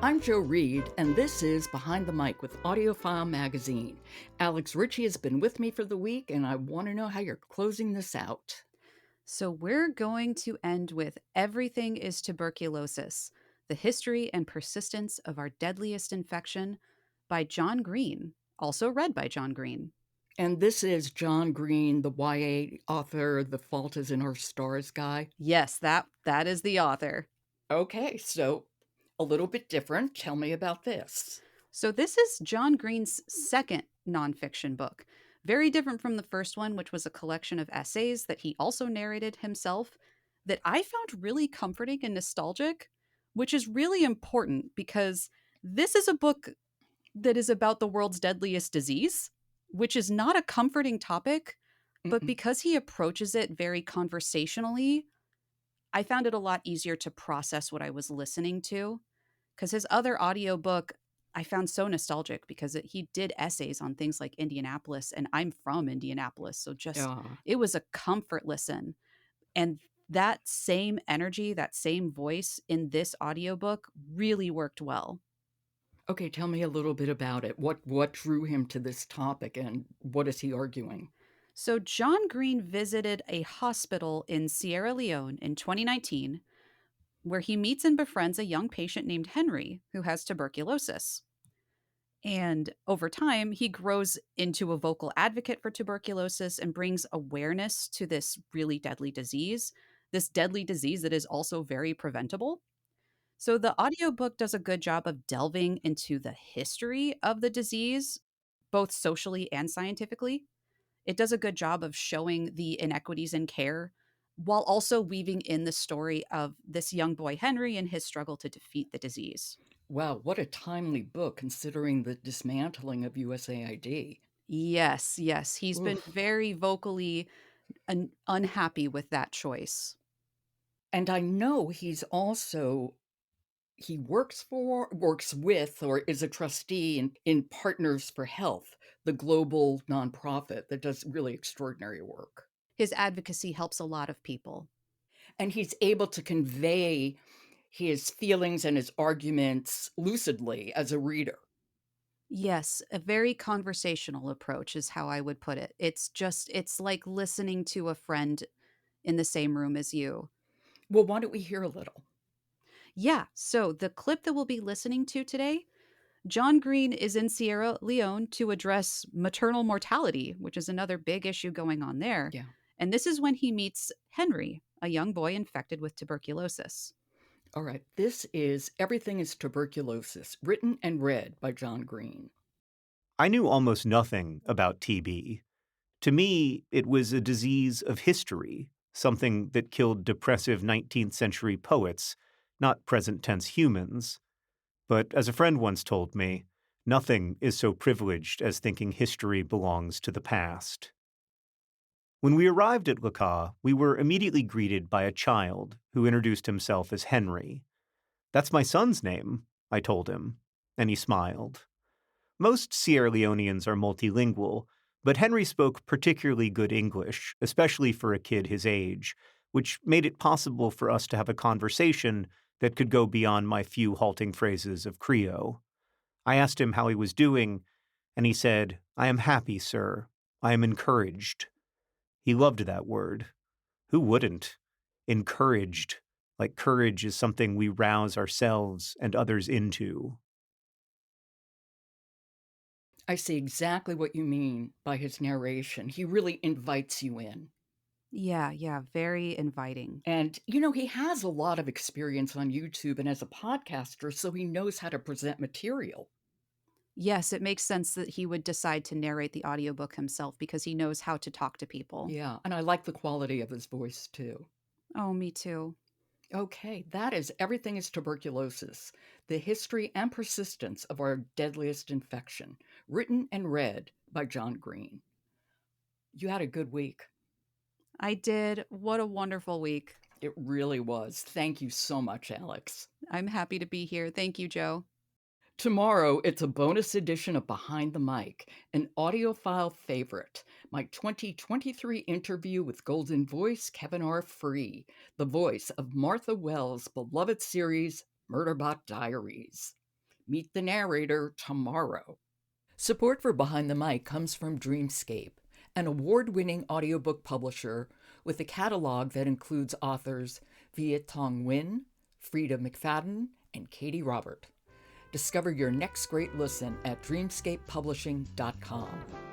I'm Joe Reed, and this is Behind the Mic with AudioFile Magazine. Alex Richey has been with me for the week, and I want to know how you're closing this out. So, we're going to end with Everything is Tuberculosis: The History and Persistence of Our Deadliest Infection by John Green, also read by John Green. And this is John Green, the YA author, The Fault is in Our Stars guy. Yes, that is the author. Okay, so a little bit different. Tell me about this. So, this is John Green's second nonfiction book. Very different from the first one, which was a collection of essays that he also narrated himself, that I found really comforting and nostalgic, which is really important because this is a book that is about the world's deadliest disease, which is not a comforting topic, but Mm-mm. because he approaches it very conversationally, I found it a lot easier to process what I was listening to. Because his other audiobook, I found so nostalgic because he did essays on things like Indianapolis, and I'm from Indianapolis. So just, Yeah. it was a comfort listen. And that same energy, that same voice in this audiobook really worked well. Okay, tell me a little bit about it. What drew him to this topic, and what is he arguing? So, John Green visited a hospital in Sierra Leone in 2019 where he meets and befriends a young patient named Henry who has tuberculosis. And over time, he grows into a vocal advocate for tuberculosis and brings awareness to this really deadly disease, this deadly disease that is also very preventable. So, the audiobook does a good job of delving into the history of the disease, both socially and scientifically. It does a good job of showing the inequities in care while also weaving in the story of this young boy, Henry, and his struggle to defeat the disease. Wow, what a timely book considering the dismantling of USAID. Yes, yes. He's been Oof. very vocally unhappy with that choice. And I know he works with, or is a trustee in Partners for Health, the global nonprofit that does really extraordinary work. His advocacy helps a lot of people. And he's able to convey his feelings and his arguments lucidly as a reader. Yes, a very conversational approach is how I would put it. It's like listening to a friend in the same room as you. Well, why don't we hear a little? Yeah, so the clip that we'll be listening to today, John Green is in Sierra Leone to address maternal mortality, which is another big issue going on there. Yeah. And this is when he meets Henry, a young boy infected with tuberculosis. All right. This is Everything is Tuberculosis, written and read by John Green. I knew almost nothing about TB. To me, it was a disease of history, something that killed depressive 19th century poets, not present tense humans. But as a friend once told me, nothing is so privileged as thinking history belongs to the past. When we arrived at Lakka, we were immediately greeted by a child who introduced himself as Henry. "That's my son's name," I told him, and he smiled. Most Sierra Leoneans are multilingual, but Henry spoke particularly good English, especially for a kid his age, which made it possible for us to have a conversation that could go beyond my few halting phrases of Creole. I asked him how he was doing, and he said, "I am happy, sir. I am encouraged." He loved that word. Who wouldn't? Encouraged, like courage is something we rouse ourselves and others into. I see exactly what you mean by his narration. He really invites you in. Yeah, yeah, very inviting. And, he has a lot of experience on YouTube and as a podcaster, so he knows how to present material. Yes, it makes sense that he would decide to narrate the audiobook himself because he knows how to talk to people. Yeah. And I like the quality of his voice too. Oh, me too. Okay. That is Everything is Tuberculosis: The History and Persistence of Our Deadliest Infection, written and read by John Green. You had a good week. I did. What a wonderful week. It really was. Thank you so much, Alex. I'm happy to be here. Thank you, Joe. Tomorrow, it's a bonus edition of Behind the Mic, an audiophile favorite. My 2023 interview with Golden Voice Kevin R. Free, the voice of Martha Wells' beloved series, Murderbot Diaries. Meet the narrator tomorrow. Support for Behind the Mic comes from Dreamscape, an award-winning audiobook publisher with a catalog that includes authors Viet Tong Nguyen, Frida McFadden, and Katie Robert. Discover your next great listen at dreamscapepublishing.com.